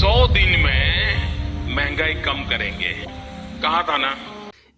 100 दिन में महंगाई कम करेंगे, कहा था ना।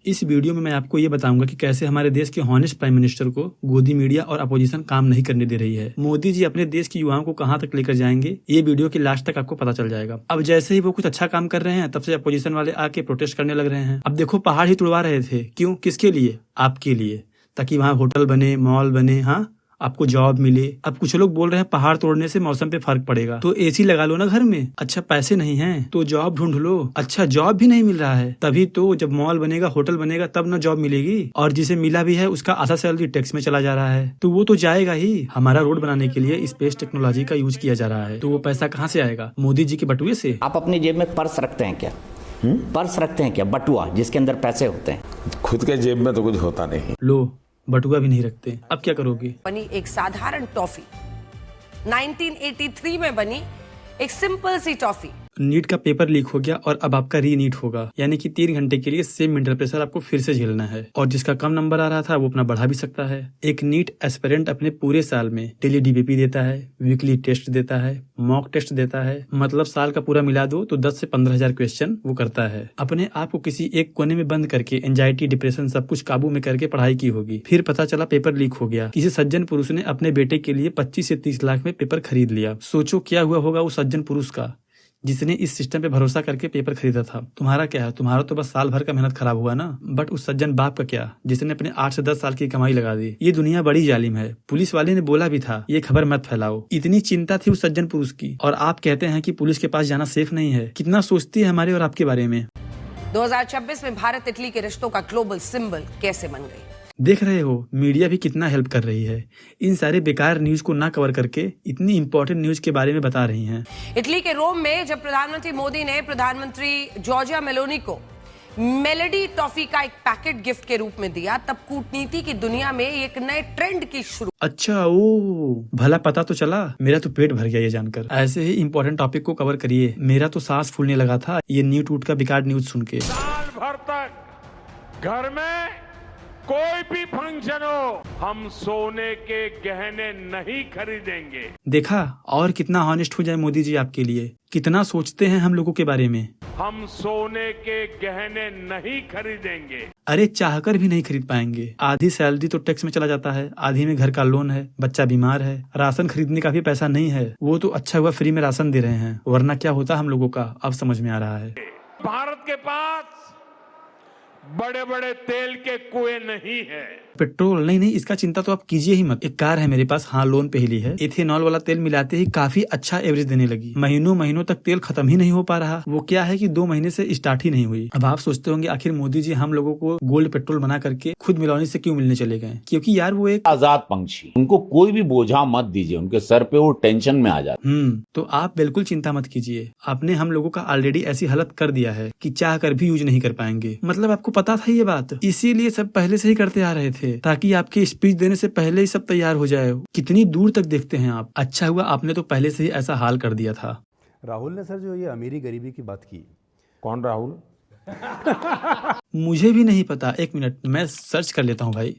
इस वीडियो में मैं आपको ये बताऊंगा कि कैसे हमारे देश के हॉनेस्ट प्राइम मिनिस्टर को गोदी मीडिया और अपोजिशन काम नहीं करने दे रही है। मोदी जी अपने देश के युवाओं को कहां तक लेकर जाएंगे, ये वीडियो के लास्ट तक आपको पता चल जाएगा। अब जैसे ही वो कुछ अच्छा काम कर रहे हैं, तब से अपोजिशन वाले आके प्रोटेस्ट करने लग रहे हैं। अब देखो, पहाड़ ही तुड़वा रहे थे, क्यों, किसके लिए? आपके लिए, ताकि वहाँ होटल बने, मॉल बने, हाँ आपको जॉब मिले। अब कुछ लोग बोल रहे हैं पहाड़ तोड़ने से मौसम पे फर्क पड़ेगा, तो एसी लगा लो ना घर में। अच्छा पैसे नहीं हैं तो जॉब ढूंढ लो। अच्छा जॉब भी नहीं मिल रहा है, तभी तो जब मॉल बनेगा, होटल बनेगा, तब ना जॉब मिलेगी। और जिसे मिला भी है उसका आधा सैलरी टैक्स में चला जा रहा है, तो वो तो जाएगा ही। हमारा रोड बनाने के लिए स्पेस टेक्नोलॉजी का यूज किया जा रहा है, तो वो पैसा कहाँ से आएगा? मोदी जी के बटुए से। आप अपनी जेब में पर्स रखते हैं क्या? पर्स रखते हैं क्या? बटुआ जिसके अंदर पैसे होते हैं। खुद के जेब में तो कुछ होता नहीं। लो बटुआ भी नहीं रखते, अब क्या करोगे? बनी एक साधारण टॉफी 1983 में बनी एक सिंपल सी टॉफी। नीट का पेपर लीक हो गया और अब आपका री नीट होगा, यानी कि 3 घंटे के लिए सेम मेंटल प्रेशर आपको फिर से झेलना है। और जिसका कम नंबर आ रहा था वो अपना बढ़ा भी सकता है। एक नीट एस्पिरेंट अपने पूरे साल में डेली डीबीपी देता है, वीकली टेस्ट देता है, मॉक टेस्ट देता है, मतलब साल का पूरा मिला दो तो 10 से 15,000 क्वेश्चन वो करता है। अपने आप को किसी एक कोने में बंद करके एंजाइटी, डिप्रेशन सब कुछ काबू में करके पढ़ाई की होगी। फिर पता चला पेपर लीक हो गया। किसी सज्जन पुरुष ने अपने बेटे के लिए 25 से 30 लाख में पेपर खरीद लिया। सोचो क्या हुआ होगा उस सज्जन पुरुष का, जिसने इस सिस्टम पे भरोसा करके पेपर खरीदा था। तुम्हारा क्या है? तुम्हारा तो बस साल भर का मेहनत खराब हुआ ना। बट उस सज्जन बाप का क्या, जिसने अपने 8 से 10 साल की कमाई लगा दी। ये दुनिया बड़ी जालिम है। पुलिस वाले ने बोला भी था ये खबर मत फैलाओ। इतनी चिंता थी उस सज्जन पुरुष की, और आप कहते हैं कि पुलिस के पास जाना सेफ नहीं है। कितना सोचती है हमारे और आपके बारे में। 2026 में भारत इटली के रिश्तों का ग्लोबल सिंबल कैसे बन गई? देख रहे हो मीडिया भी कितना हेल्प कर रही है। इन सारे बेकार न्यूज को ना कवर करके इतनी इंपॉर्टेंट न्यूज के बारे में बता रही हैं। इटली के रोम में जब प्रधानमंत्री मोदी ने प्रधानमंत्री जॉर्जिया मेलोनी को मेलेडी टॉफी का एक पैकेट गिफ्ट के रूप में दिया, तब कूटनीति की दुनिया में एक नए ट्रेंड की शुरू। अच्छा ओ, भला पता तो चला। मेरा तो पेट भर गया ये जानकर। ऐसे ही इंपॉर्टेंट टॉपिक को कवर करिए। मेरा तो सांस फूलने लगा था ये न्यूट वूट का बेकार न्यूज सुन के। साल भर तक घर में कोई भी फंक्शन हो, हम सोने के गहने नहीं खरीदेंगे। देखा, और कितना हॉनेस्ट हो जाए मोदी जी आपके लिए। कितना सोचते हैं हम लोगों के बारे में। हम सोने के गहने नहीं खरीदेंगे। अरे चाहकर भी नहीं खरीद पाएंगे। आधी सैलरी तो टैक्स में चला जाता है, आधी में घर का लोन है, बच्चा बीमार है, राशन खरीदने का भी पैसा नहीं है। वो तो अच्छा हुआ फ्री में राशन दे रहे हैं, वरना क्या होता हम लोगों का, अब समझ में आ रहा है। भारत के पास बड़े बड़े तेल के कुएं नहीं है। पेट्रोल नहीं, इसका चिंता तो आप कीजिए ही मत। एक कार है मेरे पास, हाँ लोन पे ही ली है। इथेनॉल वाला तेल मिलाते ही काफी अच्छा एवरेज देने लगी। महीनों तक तेल खत्म ही नहीं हो पा रहा। वो क्या है कि 2 महीने से स्टार्ट ही नहीं हुई। अब आप सोचते होंगे आखिर मोदी जी हम लोगों को गोल्ड पेट्रोल बना करके खुद मिलौनी से क्यों मिलने चले गए? क्योंकि यार वो एक आजाद पंछी, उनको कोई भी बोझा मत दीजिए, उनके सर पे वो टेंशन में आ जाते। तो आप बिल्कुल चिंता मत कीजिए। आपने हम लोगों का ऑलरेडी ऐसी हालत कर दिया है कि चाह कर भी यूज नहीं कर पाएंगे। मतलब आपको पता था ये बात, इसीलिए सब पहले से ही करते आ रहे थे, ताकि आपके स्पीच देने से पहले ही सब तैयार हो जाए। कितनी दूर तक देखते हैं आप। अच्छा हुआ आपने तो पहले से ही ऐसा हाल कर दिया था। राहुल ने सर जो ये अमीरी गरीबी की बात की। कौन राहुल? मुझे भी नहीं पता, 1 मिनट मैं सर्च कर लेता हूँ भाई।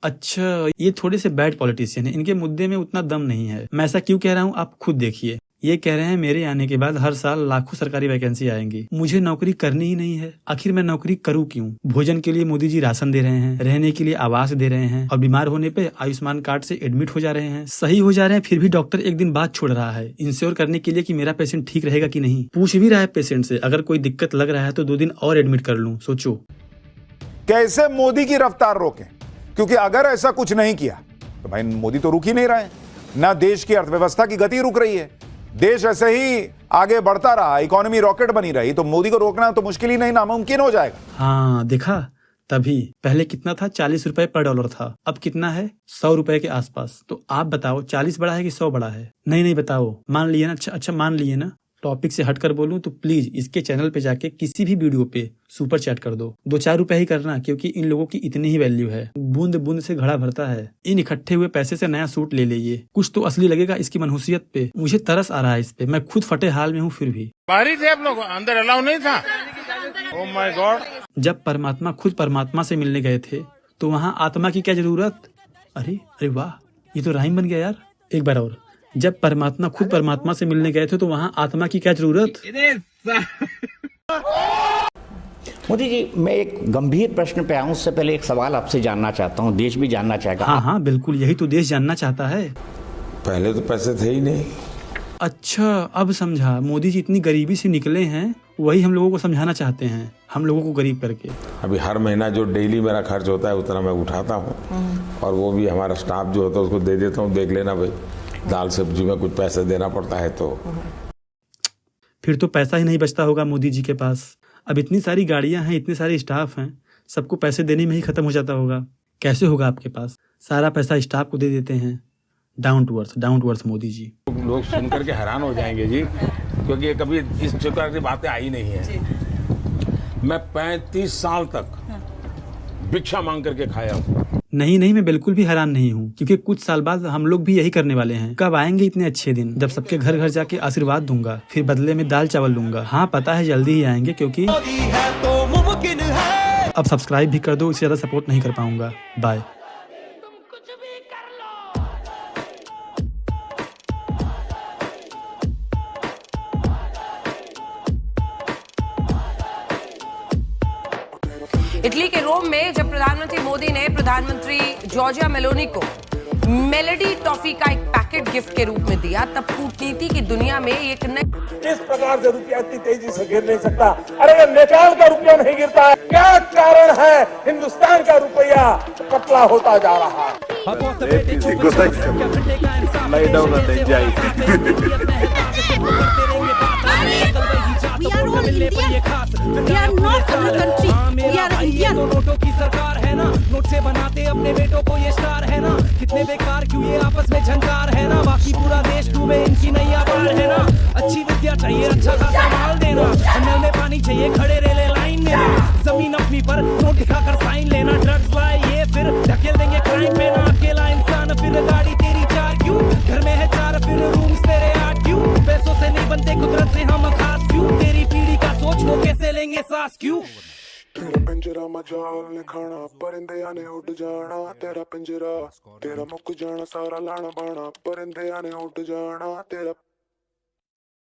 अच्छा, ये थोड़े से बैड पॉलिटिशियन है, इनके मुद्दे में उतना दम नहीं है। मैं ऐसा क्यों कह रहा हूँ आप खुद देखिए। ये कह रहे हैं मेरे आने के बाद हर साल लाखों सरकारी वैकेंसी आएंगी। मुझे नौकरी करनी ही नहीं है। आखिर मैं नौकरी करूँ क्यों? भोजन के लिए मोदी जी राशन दे रहे हैं, रहने के लिए आवास दे रहे हैं, और बीमार होने पे आयुष्मान कार्ड से एडमिट हो जा रहे हैं, सही हो जा रहे हैं। फिर भी डॉक्टर एक दिन बाद छोड़ रहा है इंश्योर करने के लिए कि मेरा पेशेंट ठीक रहेगा कि नहीं। पूछ भी रहा है पेशेंट से, अगर कोई दिक्कत लग रहा है तो 2 दिन और एडमिट कर लूँ। सोचो कैसे मोदी की रफ्तार रोकें, क्योंकि अगर ऐसा कुछ नहीं किया तो भाई मोदी तो रुक ही नहीं रहे हैं। ना देश की अर्थव्यवस्था की गति रुक रही है, देश ऐसे ही आगे बढ़ता रहा, इकोनॉमी रॉकेट बनी रही, तो मोदी को रोकना तो मुश्किल ही नहीं, नामुमकिन हो जाएगा। हाँ देखा, तभी पहले कितना था, 40 रुपए पर डॉलर था, अब कितना है, 100 रुपए के आसपास। तो आप बताओ 40 बड़ा है कि 100 बड़ा है? नहीं बताओ, मान लिए ना? अच्छा मान लिए ना। टॉपिक से हटकर बोलूं तो प्लीज इसके चैनल पे जाके किसी भी वीडियो पे सुपर चैट कर दो। 2-4 रुपए ही करना, क्योंकि इन लोगों की इतनी ही वैल्यू है। बूंद बूंद से घड़ा भरता है। इन इकट्ठे हुए पैसे से नया सूट ले लीजिए, कुछ तो असली लगेगा इसकी मनहूसियत पे। मुझे तरस आ रहा है इस पे, मैं खुद फटे हाल में हूँ। फिर भी बाहरी थे आप लोग, अंदर अलाउ नहीं था। Oh my God. जब परमात्मा खुद परमात्मा से मिलने गए थे तो वहाँ आत्मा की क्या जरूरत? अरे वाह, ये तो राइम बन गया यार। एक बार और, जब परमात्मा खुद परमात्मा से मिलने गए थे तो वहाँ आत्मा की क्या जरूरत। मोदी जी, मैं एक गंभीर प्रश्न पे आऊं उससे पहले एक सवाल आपसे जानना चाहता हूं, देश भी जानना चाहेगा। हाँ हाँ बिल्कुल, यही तो देश जानना चाहता है। पहले तो पैसे थे ही नहीं। अच्छा अब समझा, मोदी जी इतनी गरीबी से निकले हैं, वही हम लोगों को समझाना चाहते हैं, हम लोगों को गरीब करके। अभी हर महीना जो डेली मेरा खर्च होता है उतना मैं उठाता हूँ, और वो भी हमारा स्टाफ जो होता है उसको दे देता हूँ, देख लेना भाई दाल सब्जी में कुछ पैसे देना पड़ता है तो। फिर तो पैसा ही नहीं बचता होगा मोदी जी के पास। अब इतनी सारी गाड़ियां हैं, इतने सारे स्टाफ हैं, सबको पैसे देने में ही खत्म हो जाता होगा। कैसे होगा आपके पास? सारा पैसा स्टाफ को दे देते हैं। Down to earth Modi ji. लोग सुन करके हैरान हो जाएंगे जी, क्योंकि ये कभी इस प्रकार की बातें आई नहीं है। मैं 35 साल तक भिक्षा मांग करके खाया हूँ। नहीं, मैं बिल्कुल भी हैरान नहीं हूँ, क्योंकि कुछ साल बाद हम लोग भी यही करने वाले हैं। कब आएंगे इतने अच्छे दिन जब सबके घर घर जाके आशीर्वाद दूंगा, फिर बदले में दाल चावल लूंगा। हाँ पता है जल्दी ही आएंगे, क्योंकि अब सब्सक्राइब भी कर दो, इससे ज्यादा सपोर्ट नहीं कर पाऊंगा। बाय। इटली के रोम में जब प्रधानमंत्री मोदी ने प्रधानमंत्री जॉर्जिया मेलोनी को मेलेडी टॉफी का एक पैकेट गिफ्ट के रूप में दिया, तब कूटनीति की दुनिया में एक नई। इस प्रकार से रुपया इतनी तेजी से गिर नहीं सकता। अरे ये नेपाल का रुपया नहीं गिरता है, क्या कारण है? हिंदुस्तान का रुपया पतला होता जा रहा है। We are all Indian. We are not other country. We are Indian. नोटों की सरकार है ना, नोट से बनाते अपने बेटों को ये स्टार है ना। कितने बेकार क्यों ये आपस में झंकार है ना, बाकी पूरा देश डूबे इनकी नैया पार है ना। अच्छी विद्या चाहिए, अच्छा खासा माल देना, नल में पानी चाहिए, खड़े रेले लाइन में ना। जमीन अपनी पर नोट दिखाकर साइन लेना, ड्रग्स लाए ये फिर ढकेल देंगे क्राइम पे ना। अकेला इंसान फिर गाड़ी तेरी चार क्यों, घर में है चार फिर रूम्स तेरे 8 क्यों। पैसों से नहीं बनते कुदरत से हम खास क्यों, तेरी पीढ़ी का सोच वो कैसे लेंगे सांस क्यों। तेरा पिंजरा मजाल ने खाना, परिंदे आने उड़ जाना। तेरा पिंजरा तेरा मुक जाना, सारा लाना बाना, परिंदे आने उड़ जाना। तेरा